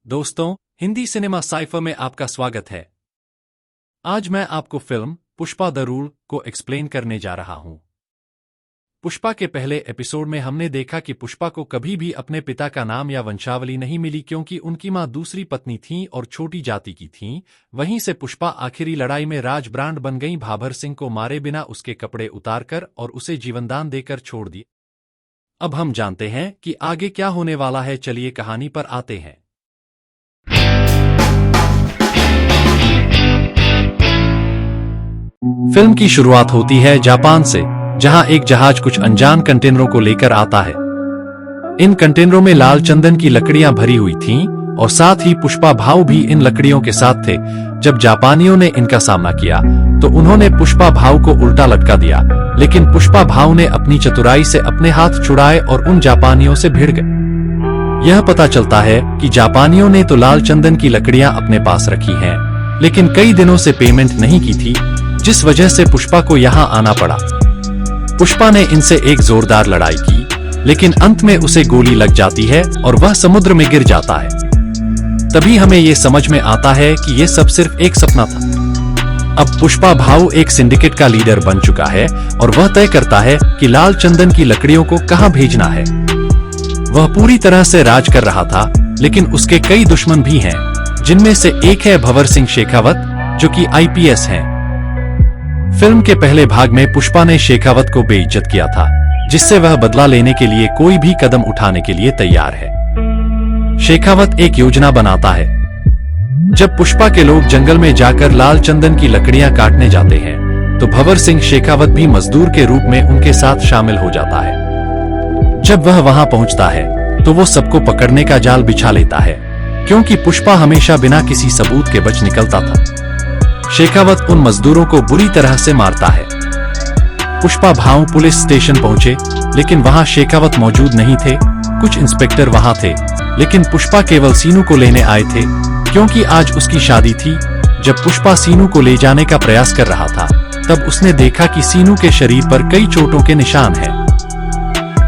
दोस्तों, Hindi cinema cipher में आपका स्वागत है। आज मैं आपको फिल्म पुष्पा द रूल को एक्सप्लेन करने जा रहा हूं। पुष्पा के पहले एपिसोड में हमने देखा कि पुष्पा को कभी भी अपने पिता का नाम या वंशावली नहीं मिली क्योंकि उनकी मां दूसरी पत्नी थीं और छोटी जाति की थीं। वहीं से पुष्पा आखिरी लड़ाई में राज ब्रांड बन गई, भाबर सिंह को मारे बिना उसके कपड़े उतारकर और उसे जीवनदान देकर छोड़ दिए। अब हम जानते हैं कि आगे क्या होने वाला है। चलिए कहानी पर आते हैं। फिल्म की शुरुआत होती है जापान से, जहां एक जहाज कुछ अनजान कंटेनरों को लेकर आता है। इन कंटेनरों में लाल चंदन की लकड़ियां भरी हुई थीं और साथ ही पुष्पा भाऊ भी इन लकड़ियों के साथ थे। जब जापानियों ने इनका सामना किया तो उन्होंने पुष्पा भाऊ को उल्टा लटका दिया, लेकिन पुष्पा भाऊ ने अपनी चतुराई से अपने हाथ छुड़ाए और उन जापानियों से भिड़ गए। यह पता चलता है कि जापानियों ने तो लाल चंदन की लकड़ियां अपने पास रखी हैं, लेकिन कई दिनों से पेमेंट नहीं की थी, जिस वजह से पुष्पा को यहां आना पड़ा। पुष्पा ने इनसे एक जोरदार लड़ाई की, लेकिन अंत में उसे गोली लग जाती है और वह समुद्र में गिर जाता है। तभी हमें यह समझ में आता है कि यह सब सिर्फ एक सपना था। अब पुष्पा भाऊ एक सिंडिकेट का लीडर बन चुका है और वह तय करता है कि लाल चंदन की लकड़ियों को कहां भेजना है। वह पूरी तरह से राज कर रहा था, लेकिन उसके कई दुश्मन भी हैं, जिनमें से एक है भंवर सिंह शेखावत, जो कि IPS हैं। फिल्म के पहले भाग में पुष्पा ने शेखावत को बेइज्जत किया था, जिससे वह बदला लेने के लिए कोई भी कदम उठाने के लिए तैयार है। शेखावत एक योजना बनाता है। जब पुष्पा के लोग जंगल में जाकर लाल चंदन की लकड़ियां काटने जाते हैं, तो भंवर सिंह शेखावत भी मजदूर के रूप में उनके साथ शामिल हो जाता है। जब वह वहां पहुंचता है तो वो सबको पकड़ने का जाल बिछा लेता है, क्योंकि पुष्पा हमेशा बिना किसी सबूत के बच निकलता था। शेखावत उन मजदूरों को बुरी तरह से मारता है। पुष्पा भाऊ पुलिस स्टेशन पहुंचे, लेकिन वहां शेखावत मौजूद नहीं थे। कुछ इंस्पेक्टर वहां थे, लेकिन पुष्पा केवल सीनू को लेने आए थे, क्योंकि आज उसकी शादी थी। जब पुष्पा सीनू को ले जाने का प्रयास कर रहा था, तब उसने देखा कि सीनू के शरीर पर कई चोटों के निशान हैं।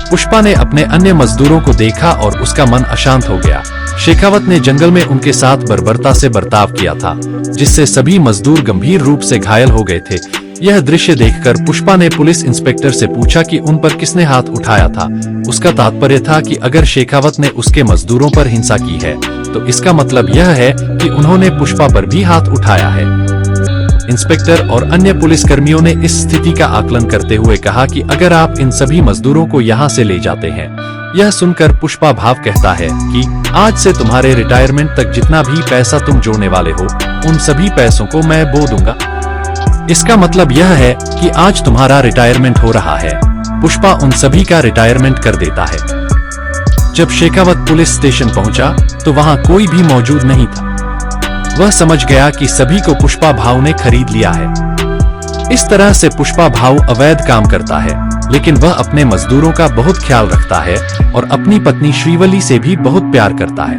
पुष्पा ने अपने अन्य मजदूरों को देखा और उसका मन अशांत हो गया। शेखावत ने जंगल में उनके साथ बर्बरता से बर्ताव किया था, जिससे सभी मजदूर गंभीर रूप से घायल हो गए थे। यह दृश्य देखकर पुष्पा ने पुलिस इंस्पेक्टर से पूछा कि उन पर किसने हाथ उठाया था। उसका तात्पर्य था कि अगर शेखावत ने उसके मजदूरों पर हिंसा की है, तो इसका मतलब यह है कि उन्होंने पुष्पा पर भी हाथ उठाया है। इंस्पेक्टर और अन्य पुलिसकर्मियों ने इस स्थिति का आकलन करते हुए कहा कि अगर आप इन सभी मजदूरों को यहाँ से ले जाते हैं। यह सुनकर पुष्पा भाव कहता है कि आज से तुम्हारे रिटायरमेंट तक जितना भी पैसा तुम जोड़ने वाले हो, उन सभी पैसों को मैं बो दूंगा। इसका मतलब यह है कि आज तुम्हारा रिटायरमेंट हो रहा है। पुष्पा उन सभी का रिटायरमेंट कर देता है। जब शेखावत पुलिस स्टेशन पहुंचा तो वहां कोई भी मौजूद नहीं था। वह समझ गया कि सभी को पुष्पा भाऊ ने खरीद लिया है। इस तरह से पुष्पा भाऊ अवैध काम करता है, लेकिन वह अपने मजदूरों का बहुत ख्याल रखता है और अपनी पत्नी श्रीवली से भी बहुत प्यार करता है।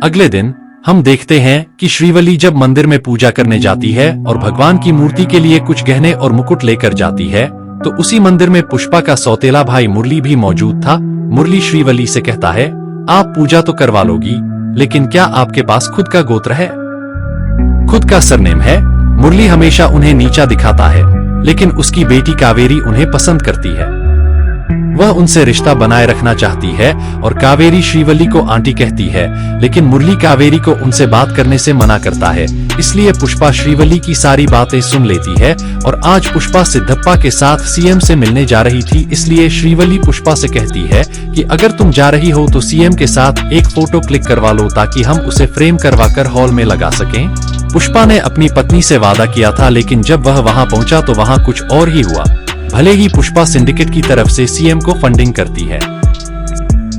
अगले दिन हम देखते हैं कि श्रीवली जब मंदिर में पूजा करने जाती है और भगवान की मूर्ति के लिए कुछ गहने और मुकुट लेकर जाती है, तो उसी मंदिर में पुष्पा का सौतेला भाई मुरली भी मौजूद था। मुरली श्रीवली से कहता है, आप पूजा तो करवा लोगी, लेकिन क्या आपके पास खुद का गोत्र है, खुद का सरनेम है? मुरली हमेशा उन्हें नीचा दिखाता है, लेकिन उसकी बेटी कावेरी उन्हें पसंद करती है। वह उनसे रिश्ता बनाए रखना चाहती है और कावेरी श्रीवली को आंटी कहती है, लेकिन मुरली कावेरी को उनसे बात करने से मना करता है। इसलिए पुष्पा श्रीवली की सारी बातें सुन लेती है और आज पुष्पा सिद्धप्पा के साथ CM से मिलने जा रही थी, इसलिए श्रीवली पुष्पा से कहती है कि अगर तुम जा रही हो तो CM के साथ एक फोटो क्लिक करवा लो, ताकि हम उसे फ्रेम करवाकर हॉल में लगा सकें। पुष्पा ने अपनी पत्नी से वादा किया था, लेकिन जब वह वहां पहुंचा तो वहां कुछ और ही हुआ। भले ही पुष्पा सिंडिकेट की तरफ से CM को फंडिंग करती है,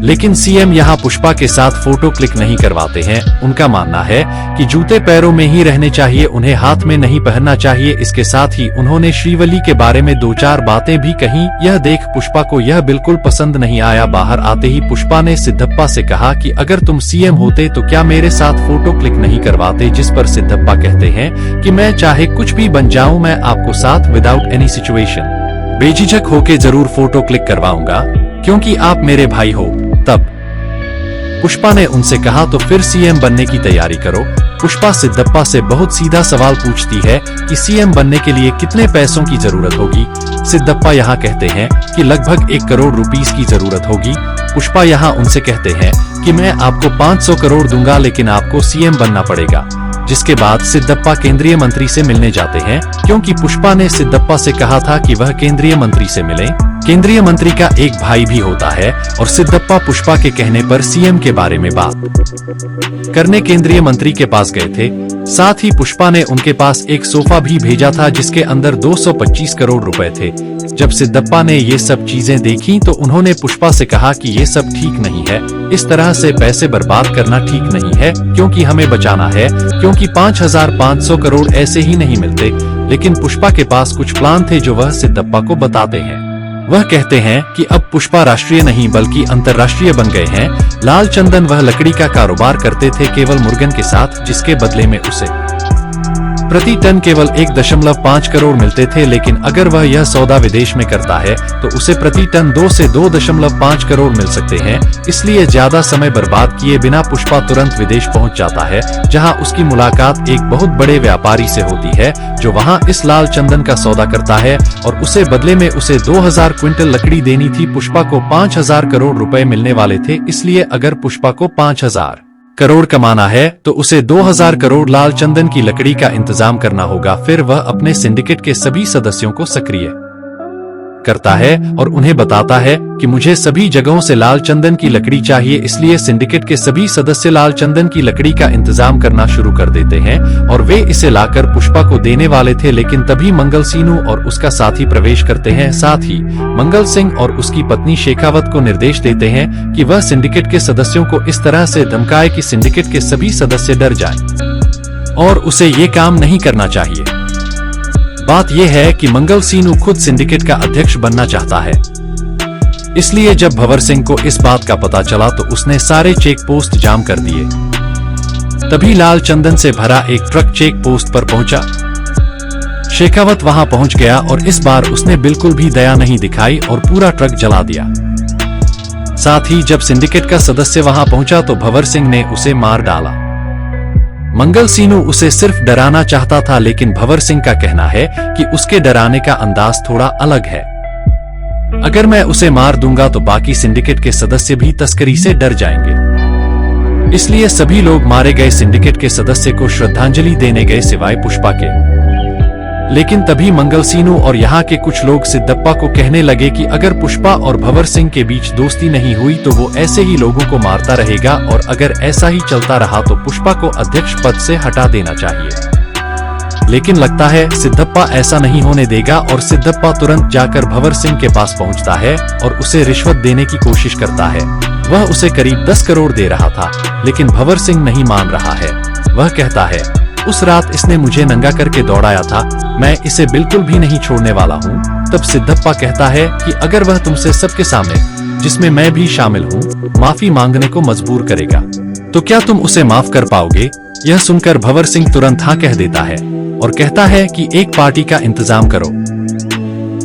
लेकिन CM यहाँ पुष्पा के साथ फोटो क्लिक नहीं करवाते हैं। उनका मानना है कि जूते पैरों में ही रहने चाहिए, उन्हें हाथ में नहीं पहनना चाहिए। इसके साथ ही उन्होंने श्रीवली के बारे में 2-4 बातें भी कही। यह देख पुष्पा को यह बिल्कुल पसंद नहीं आया। बाहर आते ही पुष्पा ने सिद्धप्पा से कहा कि अगर तुम CM होते तो क्या मेरे साथ फोटो क्लिक नहीं करवाते, जिस पर सिद्धप्पा कहते हैं कि मैं चाहे कुछ भी बन जाऊं, मैं आपको साथ विदाउट एनी सिचुएशन बेझिझक होके जरूर फोटो क्लिक करवाऊंगा, क्योंकि आप मेरे भाई हो। तब पुष्पा ने उनसे कहा तो फिर सीएम बनने की तैयारी करो। पुष्पा सिद्धप्पा से बहुत सीधा सवाल पूछती है कि सीएम बनने के लिए कितने पैसों की जरूरत होगी। सिद्धप्पा यहाँ कहते हैं कि लगभग 1 करोड़ रुपीस की जरूरत होगी। पुष्पा यहाँ उनसे कहते हैं कि मैं आपको 500 करोड़ दूंगा, लेकिन आपको सीएम बनना पड़ेगा। जिसके बाद सिद्धप्पा केंद्रीय मंत्री से मिलने जाते हैं, क्योंकि पुष्पा ने सिद्धप्पा से कहा था कि वह केंद्रीय मंत्री से मिले। केंद्रीय मंत्री का एक भाई भी होता है और सिद्धप्पा पुष्पा के कहने पर सीएम के बारे में बात करने केंद्रीय मंत्री के पास गए थे। साथ ही पुष्पा ने उनके पास एक सोफा भी भेजा था जिसके अंदर 225 करोड़ रुपए थे। जब सिद्धप्पा ने ये सब चीजें देखी तो उन्होंने पुष्पा से कहा कि ये सब ठीक नहीं है, इस तरह से पैसे बर्बाद करना ठीक नहीं है, क्योंकि हमें बचाना है, क्योंकि 5500 करोड़ ऐसे ही नहीं मिलते। लेकिन पुष्पा के पास कुछ प्लान थे जो वह सिद्धप्पा को बताते हैं। वह कहते हैं कि अब पुष्पा राष्ट्रीय नहीं बल्कि अंतर्राष्ट्रीय बन गए हैं। लाल चंदन वह लकड़ी का कारोबार करते थे केवल मुर्गन के साथ, जिसके बदले में उसे प्रति टन केवल 1.5 करोड़ मिलते थे। लेकिन अगर वह यह सौदा विदेश में करता है तो उसे प्रति टन 2 से 2.5 करोड़ मिल सकते हैं। इसलिए ज्यादा समय बर्बाद किए बिना पुष्पा तुरंत विदेश पहुंच जाता है, जहां उसकी मुलाकात एक बहुत बड़े व्यापारी से होती है जो वहां इस लाल चंदन का सौदा करता है और उसे बदले में उसे 2000 क्विंटल लकड़ी देनी थी। पुष्पा को 5000 करोड़ रुपए मिलने वाले थे, इसलिए अगर पुष्पा को 5000 करोड़ कमाना है तो उसे 2000 करोड़ लाल चंदन की लकड़ी का इंतजाम करना होगा। फिर वह अपने सिंडिकेट के सभी सदस्यों को सक्रिय करता है और उन्हें बताता है कि मुझे सभी जगहों से लाल चंदन की लकड़ी चाहिए। इसलिए सिंडिकेट के सभी सदस्य लाल चंदन की लकड़ी का इंतजाम करना शुरू कर देते हैं और वे इसे लाकर पुष्पा को देने वाले थे। लेकिन तभी मंगल सीनू और उसका साथी प्रवेश करते हैं। साथ ही मंगल सिंह और उसकी पत्नी शेखावत को निर्देश देते हैं कि वह सिंडिकेट के सदस्यों को इस तरह से धमकाए कि सिंडिकेट के सभी सदस्य डर जाएं और उसे ये काम नहीं करना चाहिए। बात यह है कि मंगल सीनू खुद सिंडिकेट का अध्यक्ष बनना चाहता है। इसलिए जब भंवर सिंह को इस बात का पता चला तो उसने सारे चेक पोस्ट जाम कर दिए। तभी लाल चंदन से भरा एक ट्रक चेक पोस्ट पर पहुंचा। शेखावत वहां पहुंच गया और इस बार उसने बिल्कुल भी दया नहीं दिखाई और पूरा ट्रक जला दिया। साथ ही जब सिंडिकेट का सदस्य वहां पहुंचा तो भंवर सिंह ने उसे मार डाला। मंगल सीनू उसे सिर्फ डराना चाहता था, लेकिन भंवर सिंह का कहना है कि उसके डराने का अंदाज थोड़ा अलग है। अगर मैं उसे मार दूंगा तो बाकी सिंडिकेट के सदस्य भी तस्करी से डर जाएंगे। इसलिए सभी लोग मारे गए सिंडिकेट के सदस्य को श्रद्धांजलि देने गए सिवाय पुष्पा के। लेकिन तभी मंगल सीनू और यहाँ के कुछ लोग सिद्धप्पा को कहने लगे कि अगर पुष्पा और भंवर सिंह के बीच दोस्ती नहीं हुई तो वो ऐसे ही लोगों को मारता रहेगा और अगर ऐसा ही चलता रहा तो पुष्पा को अध्यक्ष पद से हटा देना चाहिए। लेकिन लगता है सिद्धप्पा ऐसा नहीं होने देगा और सिद्धप्पा तुरंत जाकर भंवर सिंह के पास पहुंचता है और उसे रिश्वत देने की कोशिश करता है। वह उसे करीब 10 करोड़ दे रहा था, लेकिन भंवर सिंह नहीं मान रहा है। वह कहता है उस रात इसने मुझे नंगा करके दौड़ाया था, मैं इसे बिल्कुल भी नहीं छोड़ने वाला हूँ। तब सिद्धप्पा कहता है कि अगर वह तुमसे सबके सामने, जिसमें मैं भी शामिल हूँ, माफी मांगने को मजबूर करेगा तो क्या तुम उसे माफ कर पाओगे? यह सुनकर भंवर सिंह तुरंत हाँ कह देता है और कहता है कि एक पार्टी का इंतजाम करो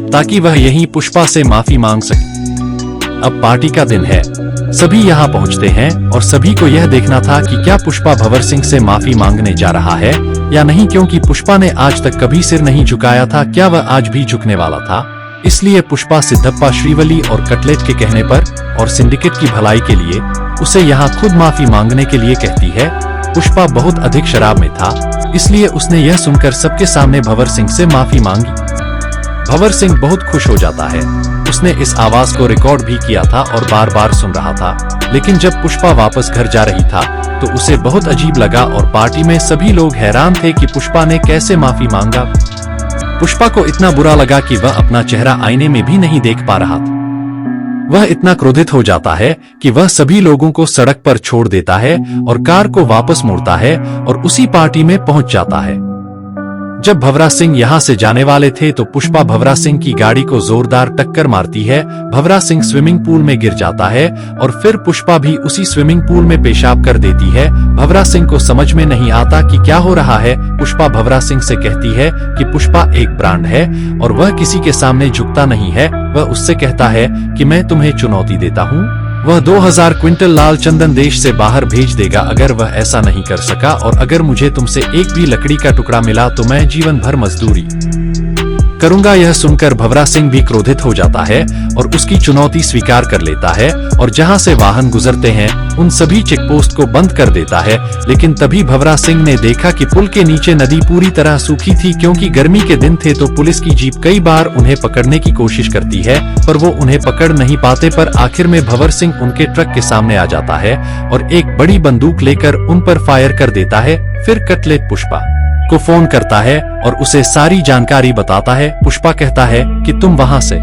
ताकि वह यहीं पुष्पा से माफी मांग सके। अब पार्टी का दिन है, सभी यहाँ पहुँचते हैं और सभी को यह देखना था कि क्या पुष्पा भंवर सिंह से माफी मांगने जा रहा है या नहीं, क्योंकि पुष्पा ने आज तक कभी सिर नहीं झुकाया था। क्या वह आज भी झुकने वाला था? इसलिए पुष्पा सिद्धप्पा, श्रीवली और कटलेट के कहने पर और सिंडिकेट की भलाई के लिए उसे यहाँ खुद माफी मांगने के लिए कहती है। पुष्पा बहुत अधिक शराब में था, इसलिए उसने यह सुनकर सबके सामने भंवर सिंह से माफी मांगी। भंवर सिंह बहुत खुश हो जाता है। उसने इस आवाज को रिकॉर्ड भी किया था और बार बार सुन रहा था। लेकिन जब पुष्पा वापस घर जा रही था तो उसे बहुत अजीब लगा और पार्टी में सभी लोग हैरान थे कि पुष्पा ने कैसे माफी मांगा। पुष्पा को इतना बुरा लगा कि वह अपना चेहरा आईने में भी नहीं देख पा रहा था। वह इतना क्रोधित हो जाता है कि वह सभी लोगों को सड़क पर छोड़ देता है और कार को वापस मोड़ता है और उसी पार्टी में पहुंच जाता है। जब भंवरा सिंह यहाँ से जाने वाले थे तो पुष्पा भंवरा सिंह की गाड़ी को जोरदार टक्कर मारती है। भंवरा सिंह स्विमिंग पूल में गिर जाता है और फिर पुष्पा भी उसी स्विमिंग पूल में पेशाब कर देती है। भंवरा सिंह को समझ में नहीं आता कि क्या हो रहा है। पुष्पा भंवरा सिंह से कहती है कि पुष्पा एक ब्रांड है और वह किसी के सामने झुकता नहीं है। वह उससे कहता है कि मैं तुम्हें चुनौती देता हूँ, वह 2000 क्विंटल लाल चंदन देश से बाहर भेज देगा अगर वह ऐसा नहीं कर सका, और अगर मुझे तुमसे एक भी लकड़ी का टुकड़ा मिला तो मैं जीवन भर मजदूरी करूंगा। यह सुनकर भंवरा सिंह भी क्रोधित हो जाता है और उसकी चुनौती स्वीकार कर लेता है और जहां से वाहन गुजरते हैं उन सभी चेकपोस्ट को बंद कर देता है। लेकिन तभी भंवरा सिंह ने देखा कि पुल के नीचे नदी पूरी तरह सूखी थी, क्योंकि गर्मी के दिन थे तो पुलिस की जीप कई बार उन्हें पकड़ने की कोशिश करती है पर वो उन्हें पकड़ नहीं पाते। पर आखिर में भंवर सिंह उनके ट्रक के सामने आ जाता है और एक बड़ी बंदूक लेकर उन पर फायर कर देता है। फिर कटलेट पुष्पा को फोन करता है और उसे सारी जानकारी बताता है। पुष्पा कहता है कि तुम वहां से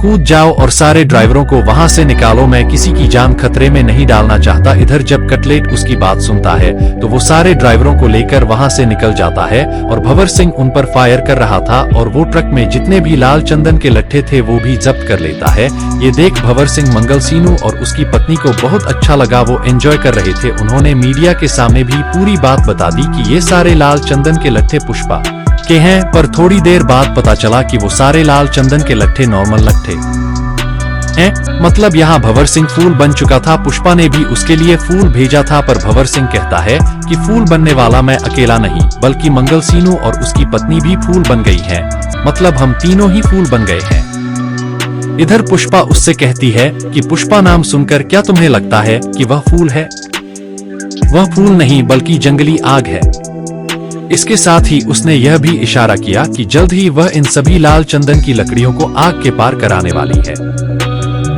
कूद जाओ और सारे ड्राइवरों को वहां से निकालो, मैं किसी की जान खतरे में नहीं डालना चाहता। इधर जब कटलेट उसकी बात सुनता है तो वो सारे ड्राइवरों को लेकर वहां से निकल जाता है और भंवर सिंह उन पर फायर कर रहा था और वो ट्रक में जितने भी लाल चंदन के लट्ठे थे वो भी जब्त कर लेता है। ये देख भंवर सिंह, मंगल सीनू और उसकी पत्नी को बहुत अच्छा लगा। वो एंजॉय कर रहे थे। उन्होंने मीडिया के सामने भी पूरी बात बता दी कि ये सारे लाल चंदन के लट्ठे पुष्पा के हैं, पर थोड़ी देर बाद पता चला कि वो सारे लाल चंदन के लट्ठे नॉर्मल लट्ठे हैं। मतलब यहाँ भंवर सिंह फूल बन चुका था। पुष्पा ने भी उसके लिए फूल भेजा था, पर भंवर सिंह कहता है कि फूल बनने वाला मैं अकेला नहीं बल्कि मंगल सीनू और उसकी पत्नी भी फूल बन गई है। मतलब हम तीनों ही फूल बन गए हैं। इधर पुष्पा उससे कहती है कि पुष्पा नाम सुनकर क्या तुम्हें लगता है कि वह फूल है? वह फूल नहीं बल्कि जंगली आग है। इसके साथ ही उसने यह भी इशारा किया कि जल्द ही वह इन सभी लाल चंदन की लकड़ियों को आग के पार कराने वाली है।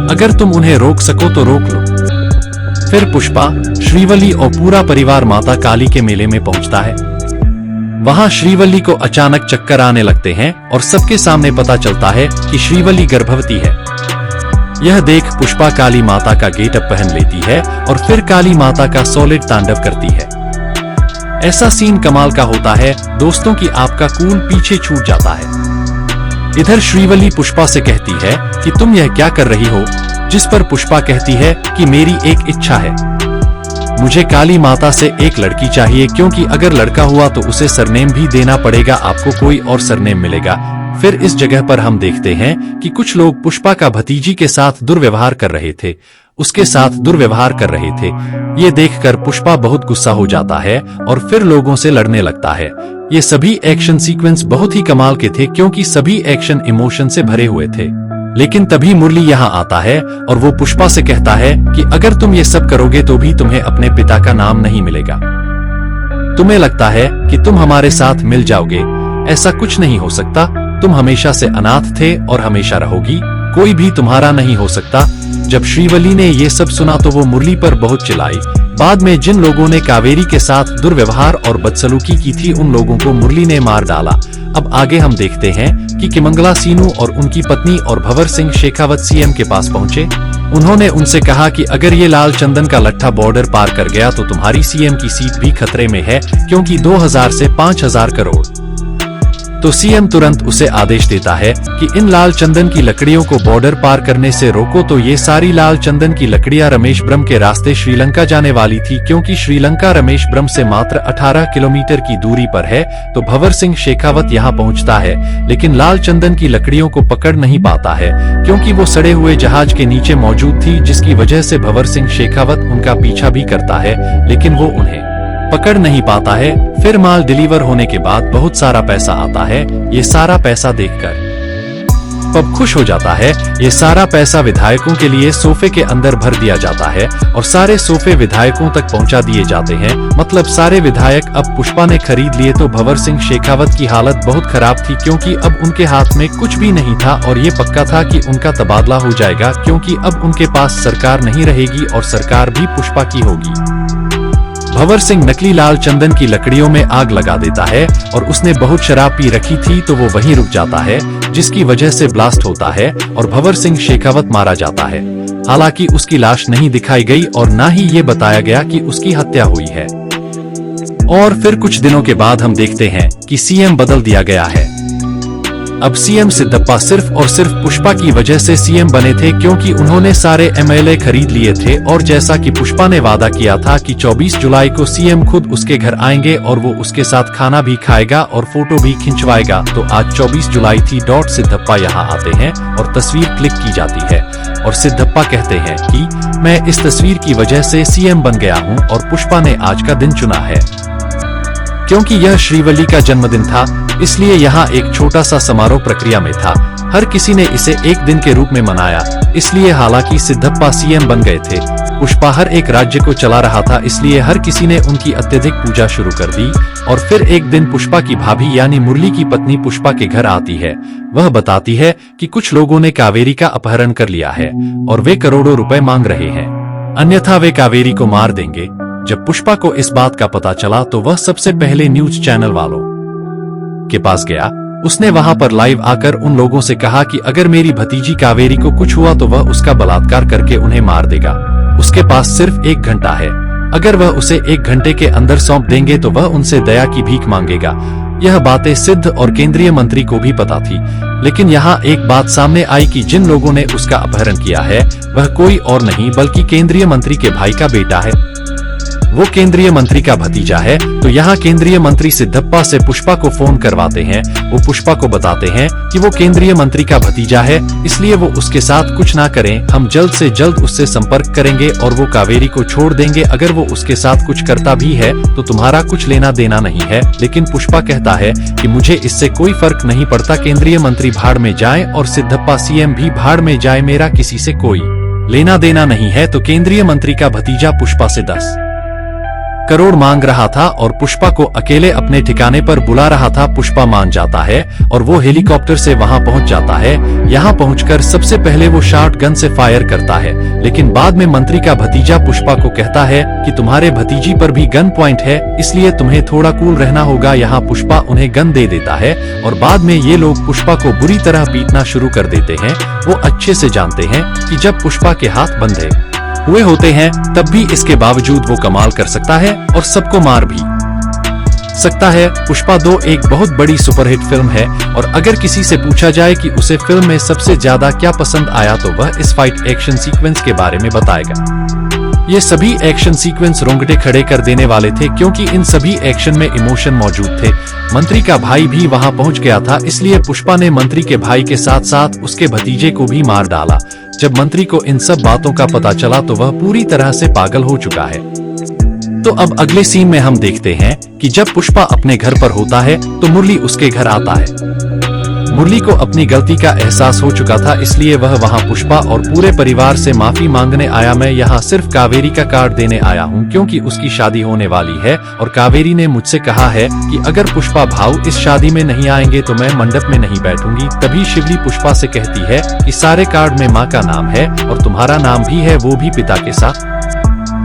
अगर तुम उन्हें रोक सको तो रोक लो। फिर पुष्पा, श्रीवल्ली और पूरा परिवार माता काली के मेले में पहुंचता है। वहां श्रीवल्ली को अचानक चक्कर आने लगते हैं और सबके सामने पता चलता है कि श्रीवल्ली गर्भवती है। यह देख पुष्पा काली माता का गेटअप पहन लेती है और फिर काली माता का सॉलिड तांडव करती है। ऐसा सीन कमाल का होता है दोस्तों कि आपका कूल पीछे छूट जाता है। इधर श्रीवल्ली पुष्पा से कहती है कि तुम यह क्या कर रही हो, जिस पर पुष्पा कहती है कि मेरी एक इच्छा है, मुझे काली माता से एक लड़की चाहिए, क्योंकि अगर लड़का हुआ तो उसे सरनेम भी देना पड़ेगा, आपको कोई और सरनेम मिलेगा। फिर इस जगह पर हम देखते हैं कि कुछ लोग पुष्पा का भतीजी के साथ दुर्व्यवहार कर रहे थे, उसके साथ दुर्व्यवहार कर रहे थे। ये देखकर पुष्पा बहुत गुस्सा हो जाता है और फिर लोगों से लड़ने लगता है। ये सभी एक्शन सीक्वेंस बहुत ही कमाल के थे, क्योंकि सभी एक्शन इमोशन से भरे हुए थे। लेकिन तभी मुरली यहाँ आता है और वो पुष्पा से कहता है कि अगर तुम ये सब करोगे तो भी तुम्हें अपने पिता का नाम नहीं मिलेगा। तुम्हें लगता है कि तुम हमारे साथ मिल जाओगे, ऐसा कुछ नहीं हो सकता। तुम हमेशा से अनाथ थे और हमेशा रहोगी, कोई भी तुम्हारा नहीं हो सकता। जब श्रीवल्ली ने ये सब सुना तो वो मुरली पर बहुत चिल्लाई। बाद में जिन लोगों ने कावेरी के साथ दुर्व्यवहार और बदसलूकी की थी उन लोगों को मुरली ने मार डाला। अब आगे हम देखते हैं कि मंगला सीनू और उनकी पत्नी और भंवर सिंह शेखावत सीएम के पास पहुंचे। उन्होंने उनसे कहा कि अगर ये लाल चंदन का लट्ठा बॉर्डर पार कर गया तो तुम्हारी सीएम की सीट भी खतरे में है, क्योंकि 2000 से 5000 करोड़। तो सीएम तुरंत उसे आदेश देता है कि इन लाल चंदन की लकड़ियों को बॉर्डर पार करने से रोको। तो ये सारी लाल चंदन की लकड़ियां रमेशब्रम के रास्ते श्रीलंका जाने वाली थी, क्योंकि श्रीलंका रमेशब्रम से मात्र 18 किलोमीटर की दूरी पर है। तो भंवर सिंह शेखावत यहाँ पहुँचता है, लेकिन लाल चंदन की लकड़ियों को पकड़ नहीं पाता है, क्योंकि वो सड़े हुए जहाज के नीचे मौजूद थी, जिसकी वजह से भंवर सिंह शेखावत उनका पीछा भी करता है, लेकिन वो उन्हें पकड़ नहीं पाता है। फिर माल डिलीवर होने के बाद बहुत सारा पैसा आता है। ये सारा पैसा देखकर पब खुश हो जाता है। ये सारा पैसा विधायकों के लिए सोफे के अंदर भर दिया जाता है और सारे सोफे विधायकों तक पहुंचा दिए जाते हैं। मतलब सारे विधायक अब पुष्पा ने खरीद लिए। तो भंवर सिंह शेखावत की हालत बहुत खराब थी, क्योंकि अब उनके हाथ में कुछ भी नहीं था और ये पक्का था कि उनका तबादला हो जाएगा, क्योंकि अब उनके पास सरकार नहीं रहेगी और सरकार भी पुष्पा की होगी। भंवर सिंह नकली लाल चंदन की लकड़ियों में आग लगा देता है और उसने बहुत शराब पी रखी थी, तो वो वहीं रुक जाता है, जिसकी वजह से ब्लास्ट होता है और भंवर सिंह शेखावत मारा जाता है। हालांकि उसकी लाश नहीं दिखाई गई और ना ही ये बताया गया कि उसकी हत्या हुई है। और फिर कुछ दिनों के बाद हम देखते हैं कि सीएम बदल दिया गया है। अब सीएम सिद्धप्पा सिर्फ और सिर्फ पुष्पा की वजह से सीएम बने थे, क्योंकि उन्होंने सारे एमएलए खरीद लिए थे। और जैसा कि पुष्पा ने वादा किया था कि 24 जुलाई को सीएम खुद उसके घर आएंगे और वो उसके साथ खाना भी खाएगा और फोटो भी खिंचवाएगा, तो आज 24 जुलाई थी। सिद्धप्पा यहाँ आते हैं और तस्वीर क्लिक की जाती है और सिद्धप्पा कहते हैं कि मैं इस तस्वीर की वजह से सीएम बन गया हूँ और पुष्पा ने आज का दिन चुना है क्योंकि यह श्रीवल्ली का जन्मदिन था, इसलिए यहाँ एक छोटा सा समारोह प्रक्रिया में था। हर किसी ने इसे एक दिन के रूप में मनाया, इसलिए हालांकि सिद्धप्पा सीएम बन गए थे, पुष्पा हर एक राज्य को चला रहा था, इसलिए हर किसी ने उनकी अत्यधिक पूजा शुरू कर दी। और फिर एक दिन पुष्पा की भाभी यानी मुरली की पत्नी पुष्पा के घर आती है। वह बताती है कि कुछ लोगों ने कावेरी का अपहरण कर लिया है और वे करोड़ों रुपए मांग रहे हैं, अन्यथा वे कावेरी को मार देंगे। जब पुष्पा को इस बात का पता चला तो वह सबसे पहले न्यूज चैनल वालों के पास गया। उसने वहां पर लाइव आकर उन लोगों से कहा कि अगर मेरी भतीजी कावेरी को कुछ हुआ तो वह उसका बलात्कार करके उन्हें मार देगा। उसके पास सिर्फ 1 घंटा है, अगर वह उसे 1 घंटे के अंदर सौंप देंगे तो वह उनसे दया की भीख मांगेगा। यह बातें सिद्ध और केंद्रीय मंत्री को भी पता थी, लेकिन यहाँ एक बात सामने आई कि जिन लोगों ने उसका अपहरण किया है वह कोई और नहीं बल्कि केंद्रीय मंत्री के भाई का बेटा है। वो केंद्रीय मंत्री का भतीजा है। तो यहाँ केंद्रीय मंत्री सिद्धप्पा से पुष्पा को फोन करवाते हैं। वो पुष्पा को बताते हैं कि वो केंद्रीय मंत्री का भतीजा है, इसलिए वो उसके साथ कुछ ना करें, हम जल्द से जल्द उससे संपर्क करेंगे और वो कावेरी को छोड़ देंगे। अगर वो उसके साथ कुछ करता भी है तो तुम्हारा कुछ लेना देना नहीं है। लेकिन पुष्पा कहता है कि मुझे इससे कोई फर्क नहीं पड़ता, केंद्रीय मंत्री भाड़ में जाए और सिद्धप्पा सीएम भी भाड़ में जाए, मेरा किसी से कोई लेना देना नहीं है। तो केंद्रीय मंत्री का भतीजा पुष्पा से 10 करोड़ मांग रहा था और पुष्पा को अकेले अपने ठिकाने पर बुला रहा था। पुष्पा मान जाता है और वो हेलीकॉप्टर से वहां पहुंच जाता है। यहां पहुंचकर सबसे पहले वो शॉट गन से फायर करता है, लेकिन बाद में मंत्री का भतीजा पुष्पा को कहता है कि तुम्हारे भतीजी पर भी गन पॉइंट है, इसलिए तुम्हें थोड़ा कूल रहना होगा। यहाँ पुष्पा उन्हें गन दे देता है और बाद में ये लोग पुष्पा को बुरी तरह पीटना शुरू कर देते हैं। वो अच्छे से जानते हैं कि जब पुष्पा के हाथ बंधे हुए होते हैं तब भी इसके बावजूद वो कमाल कर सकता है और सबको मार भी सकता है। पुष्पा 2 एक बहुत बड़ी सुपरहिट फिल्म है और अगर किसी से पूछा जाए कि उसे फिल्म में सबसे ज्यादा क्या पसंद आया तो वह इस फाइट एक्शन सीक्वेंस के बारे में बताएगा। ये सभी एक्शन सीक्वेंस रोंगटे खड़े कर देने वाले थे, क्योंकि इन सभी एक्शन में इमोशन मौजूद थे। मंत्री का भाई भी वहां पहुंच गया था, इसलिए पुष्पा ने मंत्री के भाई के साथ साथ उसके भतीजे को भी मार डाला। जब मंत्री को इन सब बातों का पता चला तो वह पूरी तरह से पागल हो चुका है। तो अब अगले सीन में हम देखते हैं कि जब पुष्पा अपने घर पर होता है तो मुरली उसके घर आता है। मुरली को अपनी गलती का एहसास हो चुका था, इसलिए वह वहां पुष्पा और पूरे परिवार से माफी मांगने आया। मैं यहाँ सिर्फ कावेरी का कार्ड देने आया हूँ, क्योंकि उसकी शादी होने वाली है और कावेरी ने मुझसे कहा है कि अगर पुष्पा भाऊ इस शादी में नहीं आएंगे तो मैं मंडप में नहीं बैठूंगी। तभी शिवली पुष्पा से कहती है कि सारे कार्ड में माँ का नाम है और तुम्हारा नाम भी है, वो भी पिता के साथ।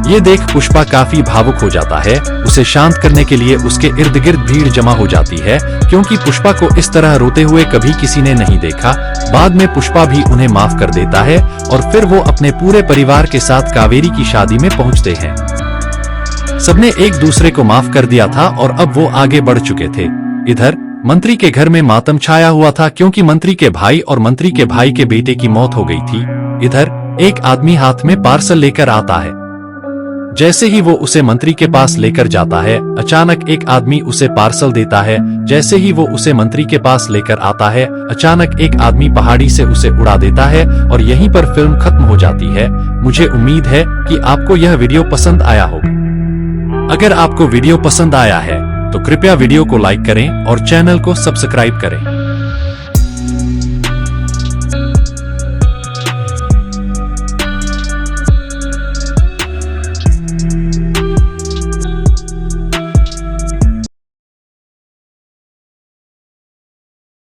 ये देख पुष्पा काफी भावुक हो जाता है। उसे शांत करने के लिए उसके इर्द गिर्द भीड़ जमा हो जाती है, क्योंकि पुष्पा को इस तरह रोते हुए कभी किसी ने नहीं देखा। बाद में पुष्पा भी उन्हें माफ कर देता है और फिर वो अपने पूरे परिवार के साथ कावेरी की शादी में पहुंचते हैं। सबने एक दूसरे को माफ कर दिया था और अब वो आगे बढ़ चुके थे। इधर मंत्री के घर में मातम छाया हुआ था, क्योंकि मंत्री के भाई और मंत्री के भाई के बेटे की मौत हो गई थी। इधर एक आदमी हाथ में पार्सल लेकर आता है। जैसे ही वो उसे मंत्री के पास लेकर जाता है, अचानक एक आदमी उसे पार्सल देता है। जैसे ही वो उसे मंत्री के पास लेकर आता है, अचानक एक आदमी पहाड़ी से उसे उड़ा देता है और यहीं पर फिल्म खत्म हो जाती है। मुझे उम्मीद है कि आपको यह वीडियो पसंद आया होगा। अगर आपको वीडियो पसंद आया है तो कृपया वीडियो को लाइक करें और चैनल को सब्सक्राइब करें।